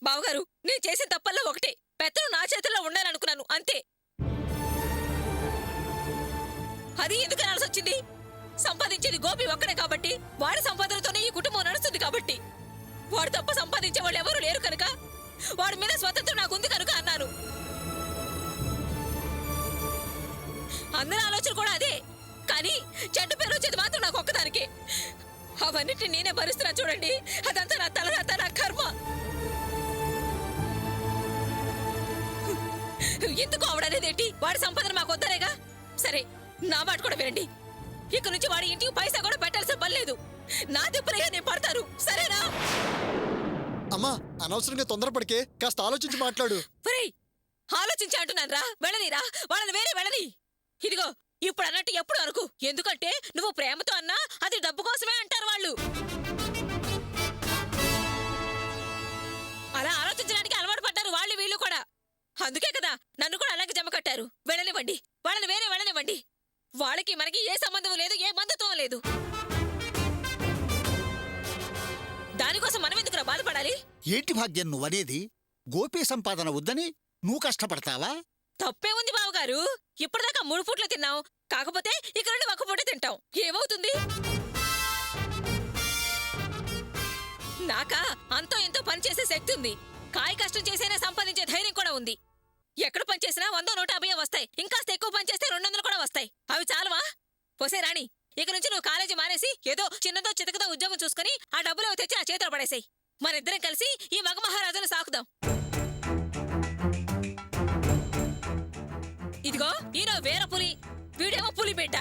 బావగారు, నేను చేసిన తప్పల్లో ఒకటే, పెత్తనం నా చేతుల్లో ఉండాలనుకున్నాను అంతే. అది ఎందుకు అనాల్సి వచ్చింది? సంపాదించేది గోపి ఒక్కడే కాబట్టి, వాడి సంపాదనతోనే ఈ కుటుంబం నడుస్తుంది కాబట్టి. వాడు తప్ప సంపాదించే వాళ్ళు ఎవరు లేరు కనుక, వాడి మీద స్వతంత్రం నాకుంది కనుక అన్నాను. అందరి ఆలోచన కూడా అదే, కానీ చెడ్డ పేరు వచ్చేది మాత్రం నాకు ఒక్కదానికే. అవన్నిటిని నేనే భరిస్తున్నా చూడండి. అదంతా నా తలరాత, నా కర్మ. ఎందుకు ఆవిడనేదేంటి? వాడి సంపాదన మాకు వద్దనేగా. సరే, నా మాట కూడా వినండి. ఇక నుంచి వాడి ఇంటికి పైసా కూడా పెట్టాల్సిన పని లేదు. నా దెబ్బలయ్యా నేను పడతారు, సరేనా? అమ్మా, అనవసరంగా తొందరపడికే, కాస్త ఆలోచించి మాట్లాడు. ఆలోచించి అంటున్నాను రా. వెళ్ళనిరా, వాళ్ళని వేరే వెళ్ళని. ఇదిగో, ఇప్పుడు అన్నట్టు ఎప్పుడు అనుకు. ఎందుకంటే నువ్వు ప్రేమతో అన్నా అది డబ్బు కోసమే అంటారు వాళ్ళు. అలా ఆలోచించడానికి అలవాటు పడ్డారు వాళ్ళు వీళ్ళు కూడా. అందుకే కదా నన్ను కూడా అలాగే జమ కట్టారు. వెళ్ళనివ్వండి, వాళ్ళని వేరే వెళ్ళనివ్వండి. వాళ్ళకి మనకి ఏ సంబంధం లేదు, ఏ బంధుత్వం లేదు. దానికోసం మనం ఎందుకురా బాధపడాలి? ఏంటి భాగ్యం నువ్వనేది? గోపి సంపాదన వద్దని నువ్వు కష్టపడతావా? తప్పే ఉంది బావగారు. ఇప్పటిదాకా 3 పూట్లు తిన్నాం, కాకపోతే ఇక నుండి 1 పూట తింటాం. ఏమవుతుంది? నాకా అంతో ఎంతో పనిచేసే శక్తి ఉంది. కాయ కష్టం చేసైనా సంపాదించే ధైర్యం కూడా ఉంది. ఎక్కడ పనిచేసినా 100, 150 వస్తాయి. ఇంకాస్త ఎక్కువ పనిచేస్తే 200 కూడా వస్తాయి. అవి చాలువా? పోసే రాణి, ఇక నుంచి నువ్వు కాలేజీ మానేసి ఏదో చిన్నదో చితకదో ఉద్యోగం చూసుకుని ఆ డబ్బులు తెచ్చి నా చేతిలో పడేసాయి. మనిద్దరం కలిసి ఈ మగ మహారాజును సాకుదాం. ఇదిగో, ఈయన వేర పులి, వీడేమో పులి బిడ్డ.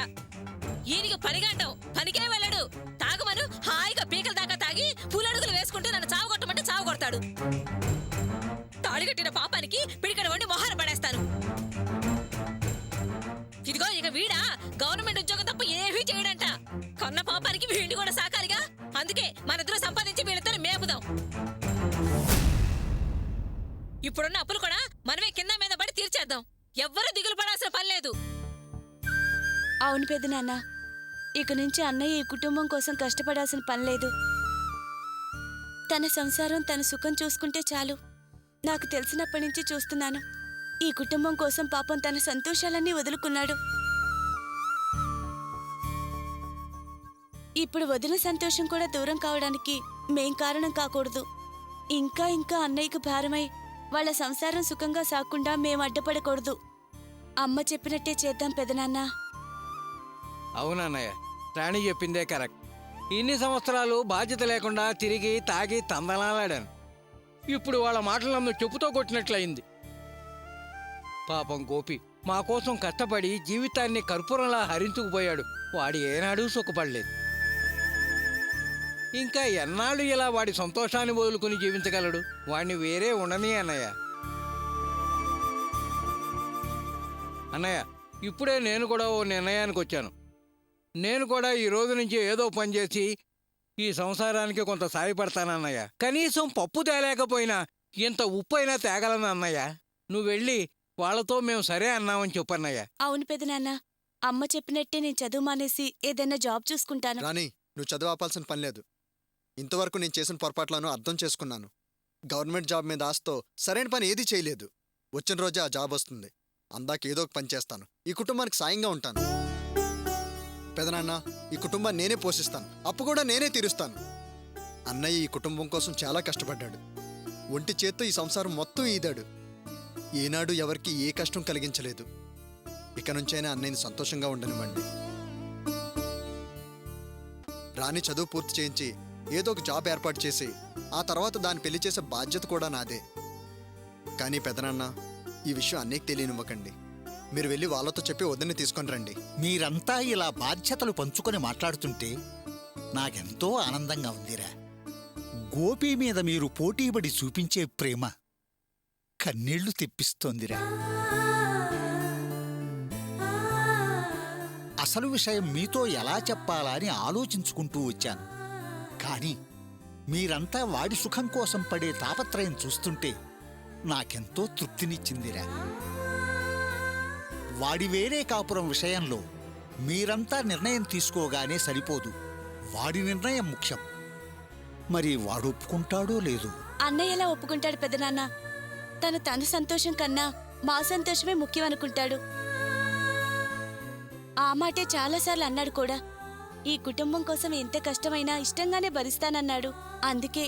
ఈయనకి పనిగంటాం, పనికే వెళ్ళడు. తాగమను హాయిగా పీకల దాకా తాగి పులడుగులు వేసుకుంటూ నన్ను చావుకొట్టమంటే చావు కొడతాడు. తాళిగట్టిన పాపానికి పిడికడ వండి మొహారం పడేస్తాను. ఇదిగో, ఇక వీడా గవర్నమెంట్ ఉద్యోగం తప్ప ఏమీ చేయడంట. కన్న పాపానికి వీడిని కూడా సాకాలిగా. అందుకే మనిద్దరం సంపాదించి వీళ్ళతో మేపుదాం. ఇప్పుడున్న అప్పులు కూడా మనమే కింద మీద పడి తీర్చేద్దాం. ఎవ్వరూ దిగులు పడాల్సిన పని లేదు. అవును పెదనాన్న, ఇక నుంచి అన్నయ్య ఈ కుటుంబం కోసం కష్టపడాల్సిన పని లేదు. తన సంసారం, తన సుఖం చూసుకుంటే చాలు. నాకు తెలిసినప్పటి నుంచి చూస్తున్నాను. ఈ కుటుంబం కోసం పాపం తన సంతోషాలన్నీ వదులుకున్నాడు. ఇప్పుడు వదిలిన సంతోషం కూడా దూరం కావడానికి మేం కారణం కాకూడదు. ఇంకా ఇంకా అన్నయ్యకు భారమై వాళ్ళ సంసారం సుఖంగా సాకుండా మేం అడ్డపడకూడదు. అమ్మ చెప్పినట్టే చేద్దాం పెదనాన్న. అవునన్నయ్య, రాణి చెప్పిందే కరెక్ట్. ఇన్ని సంవత్సరాలు బాధ్యత లేకుండా తిరిగి తాగి తందనాలాడాను. ఇప్పుడు వాళ్ళ మాటలను చెప్పుతో కొట్టినట్లయింది. పాపం గోపి మా కోసం కష్టపడి జీవితాన్ని కర్పూరంలా హరించుకుపోయాడు. వాడి ఏనాడూ సుఖపడలేదు. ఇంకా ఎన్నాళ్ళు ఇలా వాడి సంతోషాన్ని వదులుకుని జీవించగలడు? వాడిని వేరే ఉండని అన్నయ్య. అన్నయ్య, ఇప్పుడే నేను కూడా ఓ నిర్ణయానికి వచ్చాను. నేను కూడా ఈ రోజు నుంచి ఏదో పని చేసి ఈ సంసారానికి కొంత సాయపడతానన్నయ్య. కనీసం పప్పు తేలేకపోయినా ఇంత ఉప్పు అయినా తేగలను అన్నయ్య. నువ్వు వెళ్ళి వాళ్ళతో మేము సరే అన్నామని చెప్పన్నయ్య. అవును పెదనాన్న, అమ్మ చెప్పినట్టే నేను చదువు మానేసి ఏదైనా జాబ్ చూసుకుంటాను. రాణి, నువ్వు చదువు ఆపాల్సిన పని లేదు. ఇంతవరకు నేను చేసిన పొరపాట్లను అర్థం చేసుకున్నాను. గవర్నమెంట్ జాబ్ మీద ఆశతో సరైన పని ఏదీ చేయలేదు. వచ్చిన రోజే ఆ జాబ్ వస్తుంది. అందాక ఏదో ఒక పని చేస్తాను. ఈ కుటుంబానికి సాయంగా ఉంటాను. పెదనాన్న, ఈ కుటుంబాన్ని నేనే పోషిస్తాను. అప్పు కూడా నేనే తీరుస్తాను. అన్నయ్య ఈ కుటుంబం కోసం చాలా కష్టపడ్డాడు. ఒంటి చేత్తో ఈ సంసారం మొత్తం ఈదాడు. ఏనాడు ఎవరికి ఏ కష్టం కలిగించలేదు. ఇక నుంచైనా అన్నయ్యని సంతోషంగా ఉండనివ్వండి. రాణి చదువు పూర్తి చేయించి ఏదో ఒక జాబ్ ఏర్పాటు చేసి ఆ తర్వాత దాన్ని పెళ్లి చేసే బాధ్యత కూడా నాదే. కానీ పెదనాన్న, ఈ విషయం అన్నయ్యకి తెలియనివ్వకండి. మీరు వెళ్ళి వాళ్ళతో చెప్పి వదిన్ని తీసుకొని రండి. మీరంతా ఇలా బాధ్యతలు పంచుకొని మాట్లాడుతుంటే నాకెంతో ఆనందంగా ఉందిరా. గోపి మీద మీరు పోటీపడి చూపించే ప్రేమ కన్నీళ్లు తెప్పిస్తోందిరా. అసలు విషయం మీతో ఎలా చెప్పాలా అని ఆలోచించుకుంటూ వచ్చాను. కానీ మీరంతా వాడి సుఖం కోసం పడే తాపత్రయం చూస్తుంటే నాకెంతో తృప్తినిచ్చిందిరా. వాడి వేరే కాపురం విషయంలో మీరంతా నిర్ణయం తీసుకోగానే సరిపోదు. వాడి నిర్ణయం ముఖ్యం. మరి వాడు ఒప్పుకుంటాడో లేదు. అన్నయ్య ఎలా ఒప్పుకుంటాడు పెదనాన్న? తన సంతోషం కన్నా మా సంతోషమే ముఖ్యం అనుకుంటాడు. ఆ మాటే చాలాసార్లు అన్నాడు కూడా. ఈ కుటుంబం కోసం ఎంత కష్టమైనా ఇష్టంగానే భరిస్తానన్నాడు. అందుకే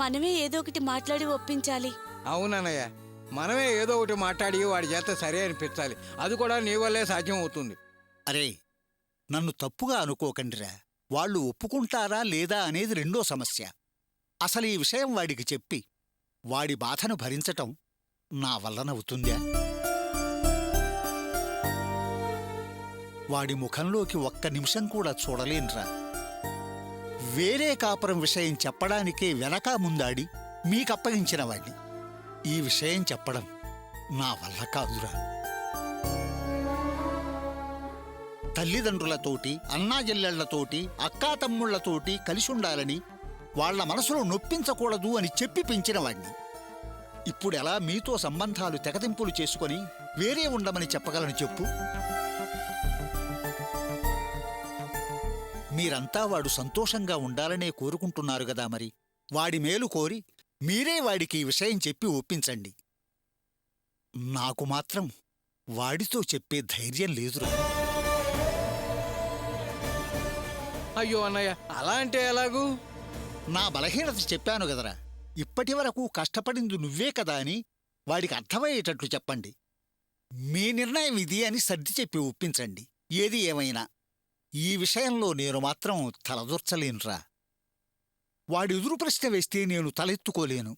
మనమే ఏదో ఒకటి మాట్లాడి ఒప్పించాలి. అవునన్నయ్య, మనమే ఏదో ఒకటి మాట్లాడి వాడి చేత సరే అనిపించాలి. అది కూడా నీ వల్లే సాధ్యం అవుతుంది. అరే, నన్ను తప్పుగా అనుకోకండిరా. వాళ్ళు ఒప్పుకుంటారా లేదా అనేది రెండో సమస్య. అసలు ఈ విషయం వాడికి చెప్పి వాడి బాధను భరించటం నా వల్లనవుతుందా? వాడి ముఖంలోకి ఒక్క నిమిషం కూడా చూడలేనురా. వేరే కాపురం విషయం చెప్పడానికే వెనక ముందాడి మీకప్పగించిన వాడిని ఈ విషయం చెప్పడం నా వల్ల కాదురా. తల్లిదండ్రులతోటి, అన్నాజెల్లెళ్లతోటి, అక్కాతమ్ముళ్లతోటి కలిసుండాలని వాళ్ల మనసులో నొప్పించకూడదు అని చెప్పి పెంచినవాణ్ణి ఇప్పుడెలా మీతో సంబంధాలు తెగతింపులు చేసుకొని వేరే ఉండమని చెప్పగలను చెప్పు? మీరంతా వాడు సంతోషంగా ఉండాలనే కోరుకుంటున్నారు గదా, మరి వాడి మేలు కోరి మీరే వాడికి ఈ విషయం చెప్పి ఒప్పించండి. నాకు మాత్రం వాడితో చెప్పే ధైర్యం లేదురా. అయ్యో అన్నయ్య, అలా అంటే ఎలాగూ? నా బలహీనత చెప్పాను గదరా. ఇప్పటివరకు కష్టపడింది నువ్వే కదా అని వాడికి అర్థమయ్యేటట్లు చెప్పండి. మీ నిర్ణయం ఇది అని సర్ది చెప్పి ఒప్పించండి. ఏది ఏమైనా ఈ విషయంలో నేను మాత్రం తలదూర్చలేనురా. వాడి ఎదురు ప్రశ్న వేస్తే నేను తలెత్తుకోలేను.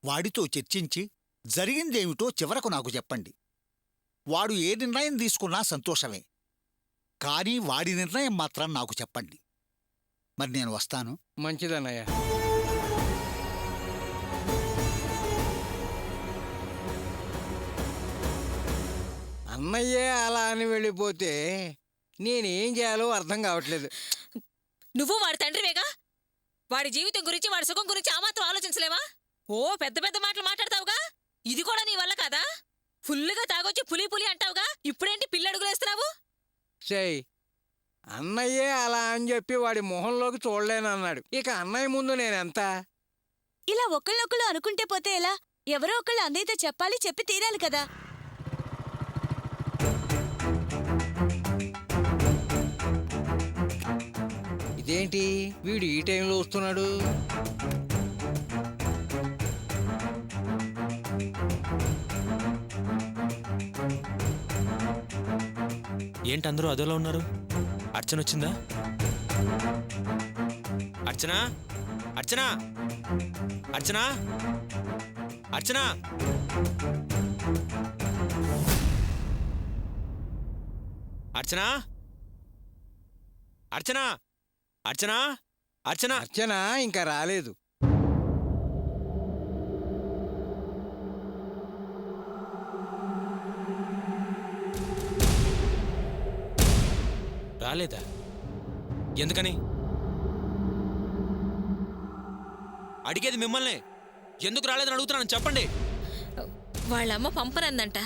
వాడితో చర్చించి జరిగిందేమిటో చివరకు నాకు చెప్పండి. వాడు ఏ నిర్ణయం తీసుకున్నా సంతోషమే, కానీ వాడి నిర్ణయం మాత్రం నాకు చెప్పండి. మరి నేను వస్తాను. మంచిదన్నయ్య. అన్నయ్యే అలా అని వెళ్ళిపోతే నేనేం చేయాలో అర్థం కావట్లేదు. నువ్వు వాడి తండ్రివేగా. వాడి జీవితం గురించి, వాడి సుఖం గురించి ఆ మాత్రం ఆలోచించలేవా? ఓ పెద్ద పెద్ద మాటలు మాట్లాడతావుగా. ఇది కూడా నీ వల్ల కాదా? ఫుల్లుగా తాగొచ్చి పులి పులి అంటావుగా. ఇప్పుడేంటి పిల్లడుగులేస్తున్నావు? చెయ్యి, అన్నయ్యే అలా అని చెప్పి వాడి మొహంలోకి చూడలేనన్నాడు. ఇక అన్నయ్య ముందు నేనెంత? ఇలా ఒకళ్ళొకళ్ళు అనుకుంటే పోతే ఎలా? ఎవరో ఒకళ్ళు అన్నయ్యతో చెప్పాలి, చెప్పి తీరాలి కదా. ఇదేంటి వీడు ఈ టైంలో వస్తున్నాడు? ఏంటి అందరూ అదోలా ఉన్నారు? అర్చన వచ్చిందా? అర్చనా, అర్చనా, అర్చనా, అర్చనా. అర్చనా, అర్చనా, అర్చనా, అర్చనా. అర్చన ఇంకా రాలేదు. రాలేదా? ఎందుకని? అడిగేది మిమ్మల్ని. ఎందుకు రాలేదని అడుగుతున్నాను, చెప్పండి. వాళ్ళమ్మ పంపనందంట.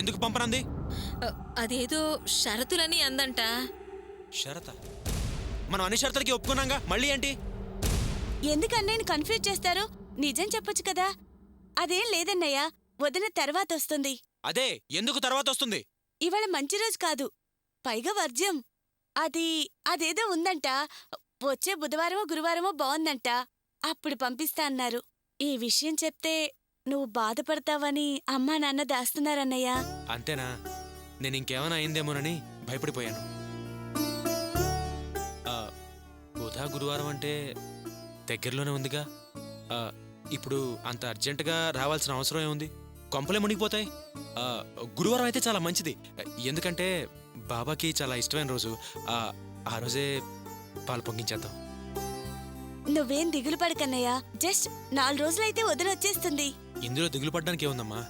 ఎందుకు పంపనంది? అదేదో షరతులని అందంట. షరత? మనం అన్ని షరతులకి ఒప్పుకున్నాగా, మళ్ళీ ఏంటి? ఎందుకు అన్నయ్యని కన్ఫ్యూజ్ చేస్తారు? నిజం చెప్పొచ్చు కదా. అదేం లేదన్నయ్య, వదిన తర్వాత వస్తుంది. అదే, ఎందుకు తర్వాత వస్తుంది? ఇవాళ మంచి రోజు కాదు, పైగా వర్జ్యం. అదేదో ఉందంట. వచ్చే బుధవారమో గురువారమో బావుందంట. అప్పుడు పంపిస్తా అన్నారు. ఈ విషయం చెప్తే నువ్వు బాధపడతావని అమ్మా నాన్న దాస్తున్నారన్నయ్య. అంతేనా? నేను ఇంకేమైనా అయిందేమోనని భయపడిపోయాను. బుధ గురువారం అంటే దగ్గరలోనే ఉందిగా. ఇప్పుడు అంత అర్జెంటుగా రావాల్సిన అవసరం ఏముంది? కొంపలే మునిగిపోతాయి. గురువారం అయితే చాలా మంచిది, ఎందుకంటే బాబాకి చాలా ఇష్టమైన రోజు. ఆ రోజే పాలు పొంగించేద్దాం. నువ్వేం దిగులు పడకన్నయ్య, జస్ట్ 4 రోజులైతే వదిలొచ్చేస్తుంది. ఇందులో దిగులు పడ్డానికి ఏముందమ్మా?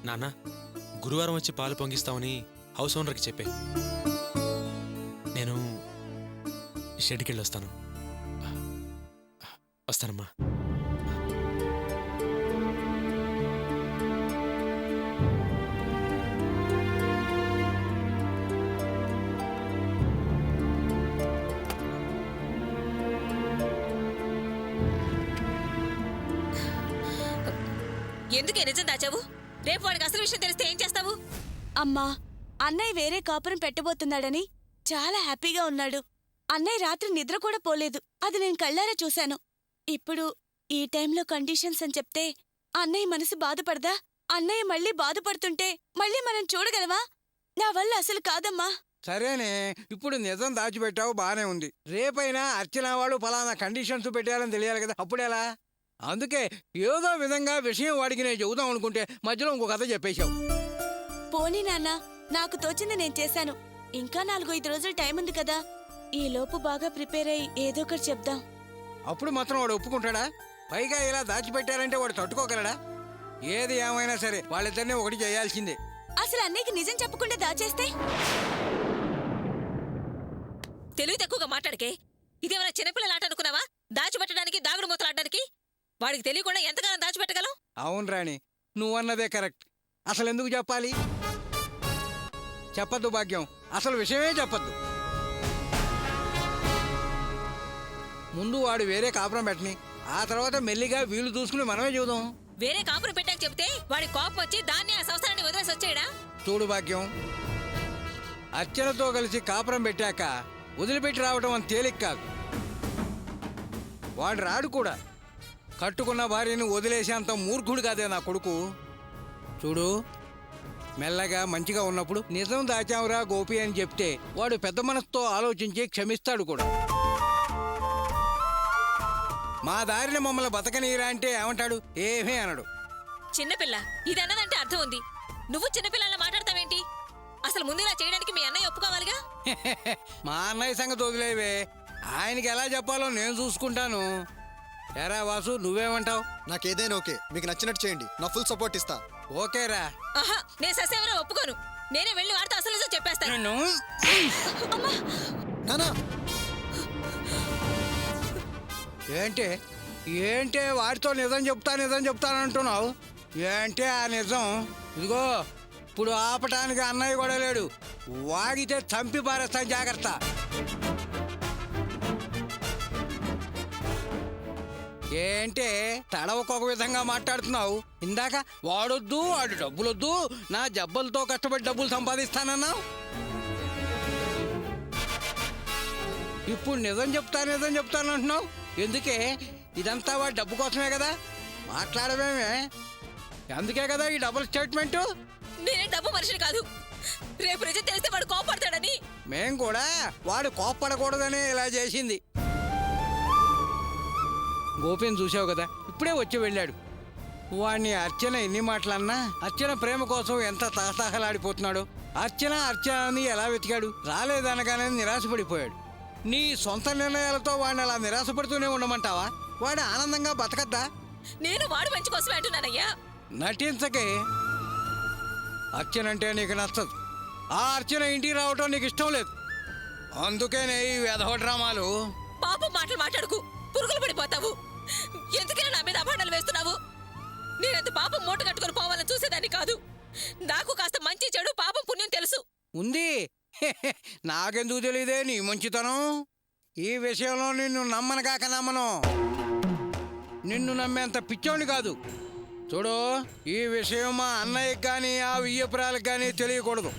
నాన్న, గురువారం వచ్చి పాలు పొంగిస్తామని హౌస్ ఓనర్కి చెప్పే. నేను షెడ్కి వెళ్ళి వస్తాను. వస్తానమ్మా. ఎందుకే నిజం దాచావు? రేపు వాడికి అసలు విషయం తెలిస్తే ఏం చేస్తావు? అమ్మా, అన్నయ్య వేరే కాపురం పెట్టబోతున్నాడని చాలా హ్యాపీగా ఉన్నాడు. అన్నయ్య రాత్రి నిద్ర కూడా పోలేదు. అది నేను కళ్ళారా చూశాను. ఇప్పుడు ఈ టైంలో కండిషన్స్ అని చెప్తే అన్నయ్య మనసు బాధపడదా? అన్నయ్య మళ్ళీ బాధపడుతుంటే మళ్ళీ మనం చూడగలవా? నా వల్ల అసలు కాదమ్మా. సరేనే, ఇప్పుడు నిజం దాచిపెట్టావు, బానే ఉంది. రేపైనా అర్చన వాడు ఫలానా కండిషన్స్ పెట్టారని తెలియాలి కదా, అప్పుడెలా? అందుకే ఏదో విధంగా విషయం వాడికి నేను చెబుదాం అనుకుంటే మధ్యలో ఇంకో కథ చెప్పేశావు. పోనీ నాన్న, నాకు తోచింది నేను చేశాను. ఇంకా 4-5 రోజులు టైం ఉంది కదా, ఈ లోపు బాగా ప్రిపేర్ అయ్యి ఏదో ఒకటి చెప్దాం. అప్పుడు మాత్రం వాడు ఒప్పుకుంటాడా? పైగా ఇలా దాచిపెట్టారంటే వాడు తట్టుకోగలడా? ఏది ఏమైనా సరే వాళ్ళిద్దరినీ ఒకటి చేయాల్సిందే. అసలు అన్నయ్యకి నిజం చెప్పకుండా దాచేస్తే? తెలివి తక్కువగా మాట్లాడకే. ఇదేమైనా చిన్నపిల్లల ఆట అనుకున్నావా? దాచిపెట్టడానికి, దాగుడు మూతలాడడానికి? వాడికి తెలియకుండా ఎంతగానో దాచిపెట్టగలం? అవును రాణి, నువ్వన్నదే కరెక్ట్. అసలు ఎందుకు చెప్పాలి? చెప్పద్దు భాగ్యం, అసలు విషయమే చెప్పద్దు. ముందు వాడు వేరే కాపురం పెట్టని, ఆ తర్వాత మెల్లిగా వీలు చూసుకుని మనమే చూద్దాం. వేరే కాపురం పెట్టాక చెప్తే వాడి కోపం వచ్చి దాన్ని ఆ సంవత్సరాన్ని వదిలేసి వచ్చేయడా? చూడు భాగ్యం, అర్చనతో కలిసి కాపురం పెట్టాక వదిలిపెట్టి రావడం అని తేలిక కాదు. వాడు రాడు కూడా. కట్టుకున్న భార్యను వదిలేసేంత మూర్ఖుడు కాదే నా కొడుకు. చూడు, మెల్లగా మంచిగా ఉన్నప్పుడు నిజం దాచావురా గోపి అని చెప్తే వాడు పెద్ద మనసుతో ఆలోచించి క్షమిస్తాడు కూడా. మా దారిని మమ్మల్ని బతకనీరా అంటే ఏమంటాడు? ఏమీ అనడు. చిన్నపిల్ల ఇది అన్నదంటే అర్థం ఉంది. నువ్వు చిన్నపిల్లల మాట్లాడతావేంటి? అసలు ముందు ఇలా చేయడానికి మీ అన్నయ్య ఒప్పుకోవాలిగా. మా అన్నయ్య సంగతి వదిలేవే, ఆయనకి ఎలా చెప్పాలో నేను చూసుకుంటాను. ఎరా వాసు, నువ్వేమంటావు? నాకేదైనా ఓకే, మీకు నచ్చినట్టు చేయండి, నా ఫుల్ సపోర్ట్ ఇస్తా. ఓకేరా. ఆహా, నేను ససేవరా ఒప్పుకోను. నేనే వెళ్ళి వాడితో అసలు నిజం చెప్పేస్తాను. నానా, ఏంటి ఏంటి వాడితో నిజం చెప్తానంటున్నావు? ఏంటి ఆ నిజం? ఇదిగో, ఇప్పుడు ఆపటానికి అన్నయ్య కూడా లేడు. వాగితే చంపి పారేస్తాను, జాగ్రత్త. ఏంటి తడవకొక విధంగా మాట్లాడుతున్నావు? ఇందాక వాడొద్దు, వాడు డబ్బులొద్దు, నా జబ్బలతో కష్టపడి డబ్బులు సంపాదిస్తానన్నావు. ఇప్పుడు నిజం చెప్తానంటున్నావు. ఎందుకే? ఇదంతా వాడి డబ్బు కోసమే కదా. మాట్లాడమేమే, అందుకే కదా ఈ డబుల్ స్టేట్మెంటు. నేనే డబ్బు మనిషిని కాదు. రేపు నిజం తెలిస్తే వాడు కోపడతాడని. మేం కూడా వాడు కోప్పడకూడదని ఇలా చేసింది. గోపిని చూసావు కదా, ఇప్పుడే వచ్చి వెళ్ళాడు. వాడిని అర్చన ఎన్ని మాటలన్నా అర్చన ప్రేమ కోసం ఎంత తహతహలాడిపోతున్నాడు. అర్చన అని ఎలా వెతికాడు? రాలేదనగానే నిరాశపడిపోయాడు. నీ సొంత నిర్ణయాలతో వాడిని అలా నిరాశపడుతూనే ఉండమంటావా? వాడు ఆనందంగా బతకద్దా? నేను వాడు మంచి కోసమే అంటున్నానయ్యా. నటించకే. అర్చన అంటే నీకు నచ్చదు. ఆ అర్చన ఇంటికి రావటం నీకు ఇష్టం లేదు. అందుకేనే ఈ వెధవ డ్రామాలు. పాపం మాటలు మాట్లాడుకు, పురుగులు పడిపోతావు. ఎందుకైనా నా మీద అభాండాలు వేస్తున్నావు? నేనంత పాపం మూట కట్టుకుని పోవాలని చూసేదాన్ని కాదు. నాకు కాస్త మంచి చెడు పాపం పుణ్యం తెలుసు. ఉంది. నాకెందుకు తెలియదే నీ మంచితనం? ఈ విషయంలో నిన్ను నమ్మనగాక నమ్మను. నిన్ను నమ్మేంత పిచ్చోని కాదు. చూడు, ఈ విషయం మా అన్నయ్యకి కానీ ఆ వియ్యపురాలకు కానీ తెలియకూడదు.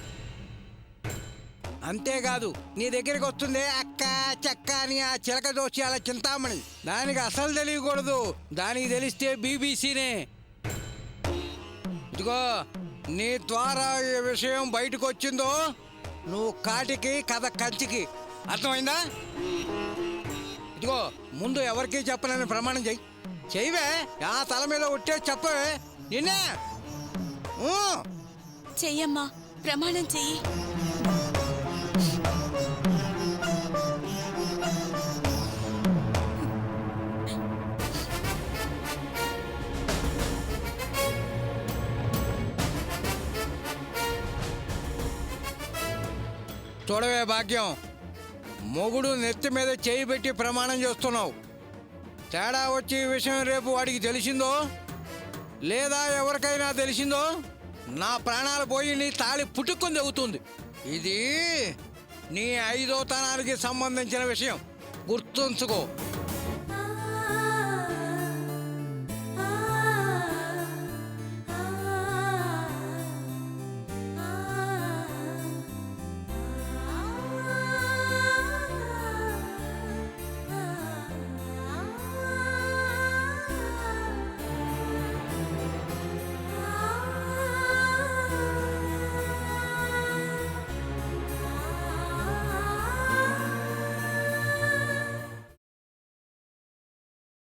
అంతేకాదు, నీ దగ్గరికి వస్తుందే అక్క చెక్క అని ఆ చిలక దోచి అలా చింతామణి, దానికి అసలు తెలియకూడదు. దానికి తెలిస్తే బీబీసీనే. ఇదిగో, నీ ద్వారా ఈ విషయం బయటకు వచ్చిందో నువ్వు కాటికి కథ కంచికి. అర్థమైందా? ఇదిగో, ముందు ఎవరికీ చెప్పనని ప్రమాణం చెయ్యవే. ఆ తల మీద ఒట్టే చెప్పవే. నిన్నే చెయ్యమ్మా, ప్రమాణం చెయ్యి. చూడవే భాగ్యం, మొగుడు నెత్తి మీద చేయి పెట్టి ప్రమాణం చేస్తున్నావు. తేడా వచ్చి ఈ విషయం రేపు వాడికి తెలిసిందో లేదా ఎవరికైనా తెలిసిందో నా ప్రాణాలు పోయి నీ తాళి పుట్టుకొని తెగుతుంది. ఇది నీ 5వ తనానికి సంబంధించిన విషయం, గుర్తుంచుకో.